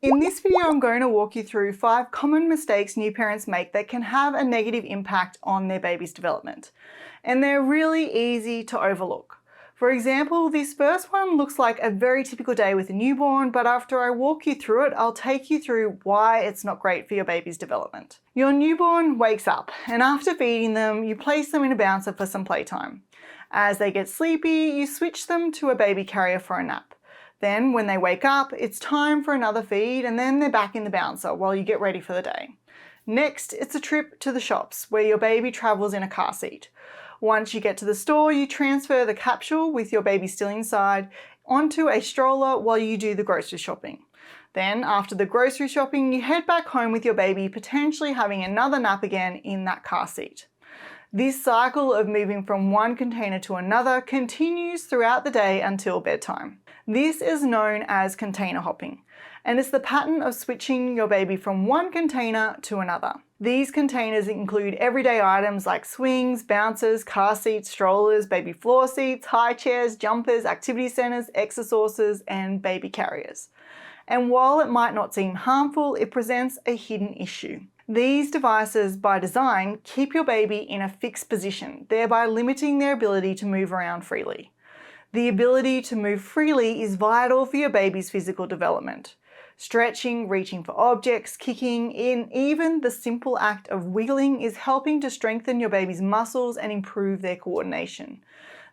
In this video, I'm going to walk you through 5 common mistakes new parents make that can have a negative impact on their baby's development. And they're really easy to overlook. For example, this first one looks like a very typical day with a newborn, but after I walk you through it, I'll take you through why it's not great for your baby's development. Your newborn wakes up, and after feeding them, you place them in a bouncer for some playtime. As they get sleepy, you switch them to a baby carrier for a nap. Then when they wake up, it's time for another feed, and then they're back in the bouncer while you get ready for the day. Next, it's a trip to the shops where your baby travels in a car seat. Once you get to the store, you transfer the capsule with your baby still inside onto a stroller while you do the grocery shopping. Then after the grocery shopping, you head back home with your baby, potentially having another nap again in that car seat. This cycle of moving from one container to another continues throughout the day until bedtime. This is known as container hopping, and it's the pattern of switching your baby from one container to another. These containers include everyday items like swings, bouncers, car seats, strollers, baby floor seats, high chairs, jumpers, activity centers, exercises, and baby carriers. And while it might not seem harmful, it presents a hidden issue. These devices, by design, keep your baby in a fixed position, thereby limiting their ability to move around freely. The ability to move freely is vital for your baby's physical development. Stretching, reaching for objects, kicking, and even the simple act of wiggling is helping to strengthen your baby's muscles and improve their coordination.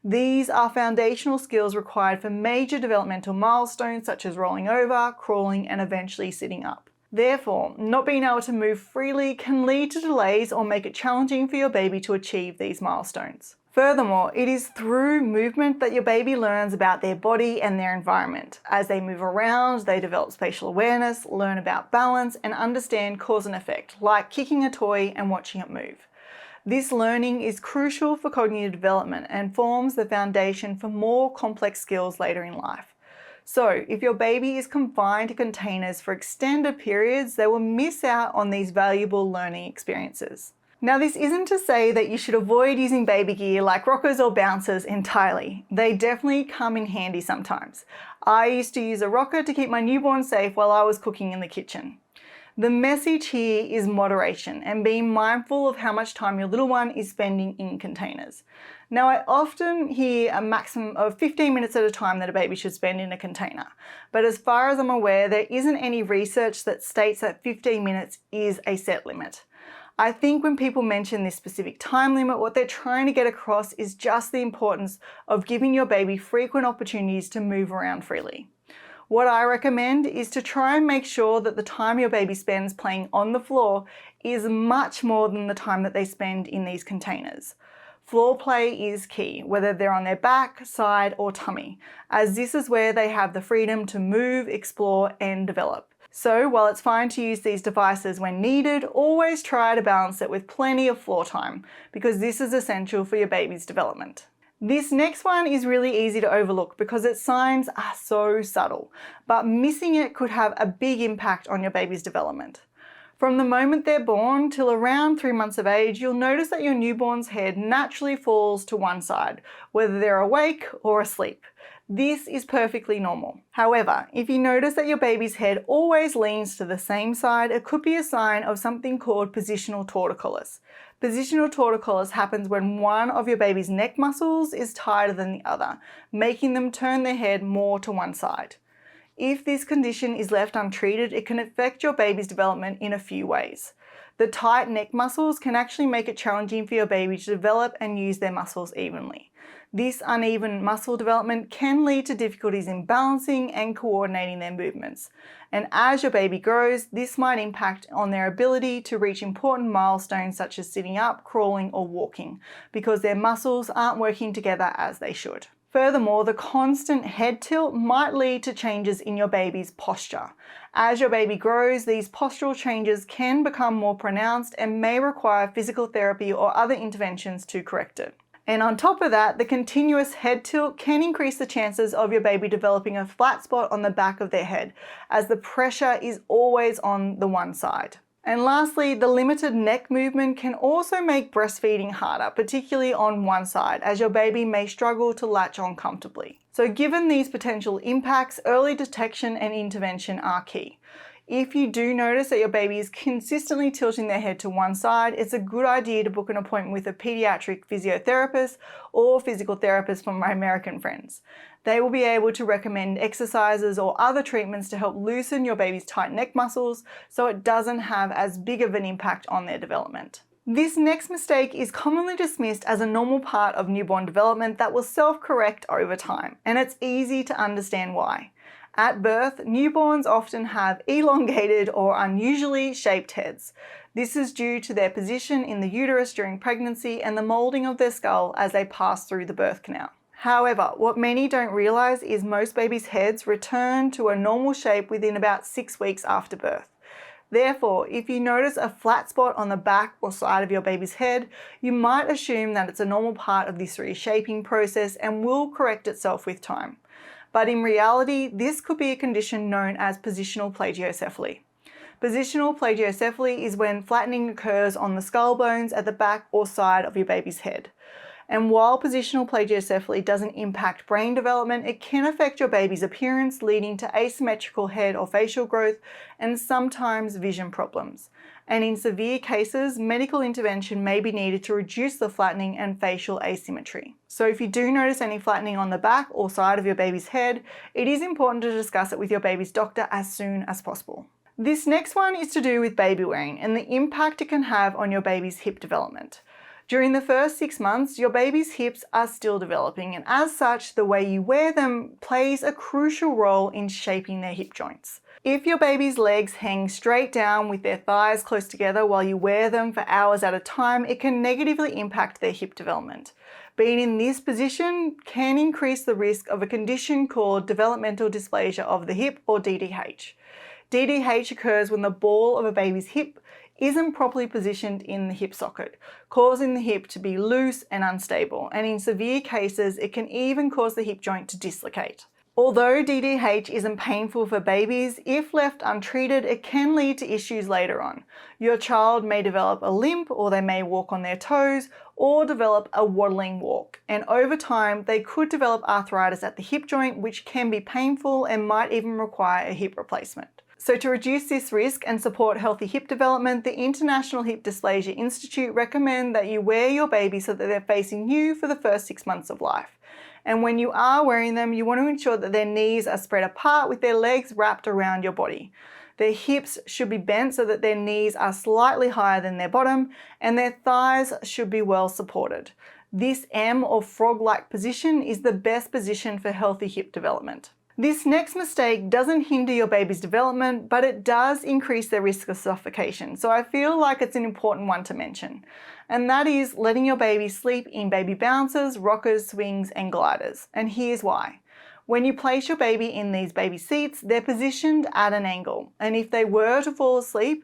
These are foundational skills required for major developmental milestones such as rolling over, crawling, and eventually sitting up. Therefore, not being able to move freely can lead to delays or make it challenging for your baby to achieve these milestones. Furthermore, it is through movement that your baby learns about their body and their environment. As they move around, they develop spatial awareness, learn about balance, and understand cause and effect, like kicking a toy and watching it move. This learning is crucial for cognitive development and forms the foundation for more complex skills later in life. So, if your baby is confined to containers for extended periods, they will miss out on these valuable learning experiences. Now, this isn't to say that you should avoid using baby gear like rockers or bouncers entirely. They definitely come in handy sometimes. I used to use a rocker to keep my newborn safe while I was cooking in the kitchen. The message here is moderation and being mindful of how much time your little one is spending in containers. Now, I often hear a maximum of 15 minutes at a time that a baby should spend in a container, but as far as I'm aware, there isn't any research that states that 15 minutes is a set limit. I think when people mention this specific time limit, what they're trying to get across is just the importance of giving your baby frequent opportunities to move around freely. What I recommend is to try and make sure that the time your baby spends playing on the floor is much more than the time that they spend in these containers. Floor play is key, whether they're on their back, side, or tummy, as this is where they have the freedom to move, explore, and develop. So while it's fine to use these devices when needed, always try to balance it with plenty of floor time, because this is essential for your baby's development. This next one is really easy to overlook because its signs are so subtle, but missing it could have a big impact on your baby's development. From the moment they're born till around 3 months of age, you'll notice that your newborn's head naturally falls to one side, whether they're awake or asleep. This is perfectly normal. However, if you notice that your baby's head always leans to the same side, it could be a sign of something called positional torticollis. Positional torticollis happens when one of your baby's neck muscles is tighter than the other, making them turn their head more to one side. If this condition is left untreated, it can affect your baby's development in a few ways. The tight neck muscles can actually make it challenging for your baby to develop and use their muscles evenly. This uneven muscle development can lead to difficulties in balancing and coordinating their movements. And as your baby grows, this might impact on their ability to reach important milestones such as sitting up, crawling, or walking, because their muscles aren't working together as they should. Furthermore, the constant head tilt might lead to changes in your baby's posture. As your baby grows, these postural changes can become more pronounced and may require physical therapy or other interventions to correct it. And on top of that, the continuous head tilt can increase the chances of your baby developing a flat spot on the back of their head, as the pressure is always on the one side. And lastly, the limited neck movement can also make breastfeeding harder, particularly on one side, as your baby may struggle to latch on comfortably. So given these potential impacts, early detection and intervention are key. If you do notice that your baby is consistently tilting their head to one side, it's a good idea to book an appointment with a pediatric physiotherapist or physical therapist from my American friends. They will be able to recommend exercises or other treatments to help loosen your baby's tight neck muscles so it doesn't have as big of an impact on their development. This next mistake is commonly dismissed as a normal part of newborn development that will self-correct over time, and it's easy to understand why. At birth, newborns often have elongated or unusually shaped heads. This is due to their position in the uterus during pregnancy and the molding of their skull as they pass through the birth canal. However, what many don't realize is most babies' heads return to a normal shape within about 6 weeks after birth. Therefore, if you notice a flat spot on the back or side of your baby's head, you might assume that it's a normal part of this reshaping process and will correct itself with time. But in reality, this could be a condition known as positional plagiocephaly. Positional plagiocephaly is when flattening occurs on the skull bones at the back or side of your baby's head. And while positional plagiocephaly doesn't impact brain development, it can affect your baby's appearance, leading to asymmetrical head or facial growth and sometimes vision problems. And in severe cases, medical intervention may be needed to reduce the flattening and facial asymmetry. So if you do notice any flattening on the back or side of your baby's head, it is important to discuss it with your baby's doctor as soon as possible. This next one is to do with baby wearing and the impact it can have on your baby's hip development. During the first 6 months, your baby's hips are still developing, and as such, the way you wear them plays a crucial role in shaping their hip joints. If your baby's legs hang straight down with their thighs close together while you wear them for hours at a time, it can negatively impact their hip development. Being in this position can increase the risk of a condition called developmental dysplasia of the hip, or DDH. DDH occurs when the ball of a baby's hip isn't properly positioned in the hip socket, causing the hip to be loose and unstable, and in severe cases it can even cause the hip joint to dislocate. Although DDH isn't painful for babies, if left untreated, it can lead to issues later on. Your child may develop a limp, or they may walk on their toes, or develop a waddling walk. And over time, they could develop arthritis at the hip joint, which can be painful and might even require a hip replacement. So to reduce this risk and support healthy hip development, the International Hip Dysplasia Institute recommend that you wear your baby so that they're facing you for the first 6 months of life. And when you are wearing them, you want to ensure that their knees are spread apart with their legs wrapped around your body. Their hips should be bent so that their knees are slightly higher than their bottom, and their thighs should be well supported. This M or frog-like position is the best position for healthy hip development. This next mistake doesn't hinder your baby's development, but it does increase their risk of suffocation. So I feel like it's an important one to mention. And that is letting your baby sleep in baby bouncers, rockers, swings, and gliders. And here's why. When you place your baby in these baby seats, they're positioned at an angle. And if they were to fall asleep,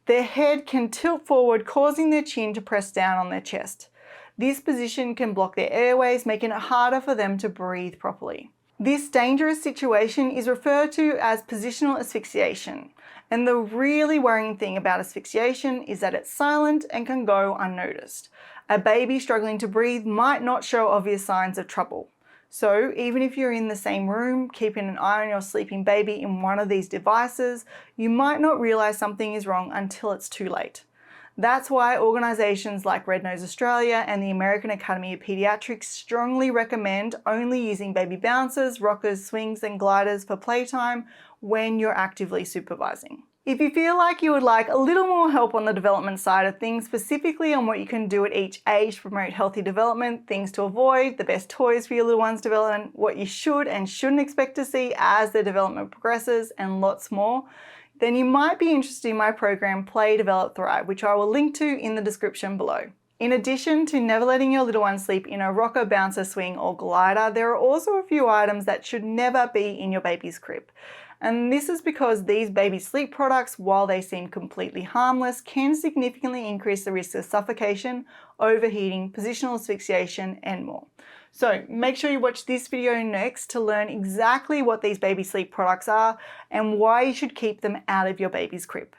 their head can tilt forward, causing their chin to press down on their chest. This position can block their airways, making it harder for them to breathe properly. This dangerous situation is referred to as positional asphyxiation. And the really worrying thing about asphyxiation is that it's silent and can go unnoticed. A baby struggling to breathe might not show obvious signs of trouble. So even if you're in the same room, keeping an eye on your sleeping baby in one of these devices, you might not realize something is wrong until it's too late. That's why organisations like Red Nose Australia and the American Academy of Pediatrics strongly recommend only using baby bouncers, rockers, swings and gliders for playtime when you're actively supervising. If you feel like you would like a little more help on the development side of things, specifically on what you can do at each age to promote healthy development, things to avoid, the best toys for your little one's development, what you should and shouldn't expect to see as their development progresses, and lots more, then you might be interested in my program Play, Develop, Thrive, which I will link to in the description below. In addition to never letting your little one sleep in a rocker, bouncer, swing or glider, there are also a few items that should never be in your baby's crib. And this is because these baby sleep products, while they seem completely harmless, can significantly increase the risk of suffocation, overheating, positional asphyxiation, and more. So make sure you watch this video next to learn exactly what these baby sleep products are and why you should keep them out of your baby's crib.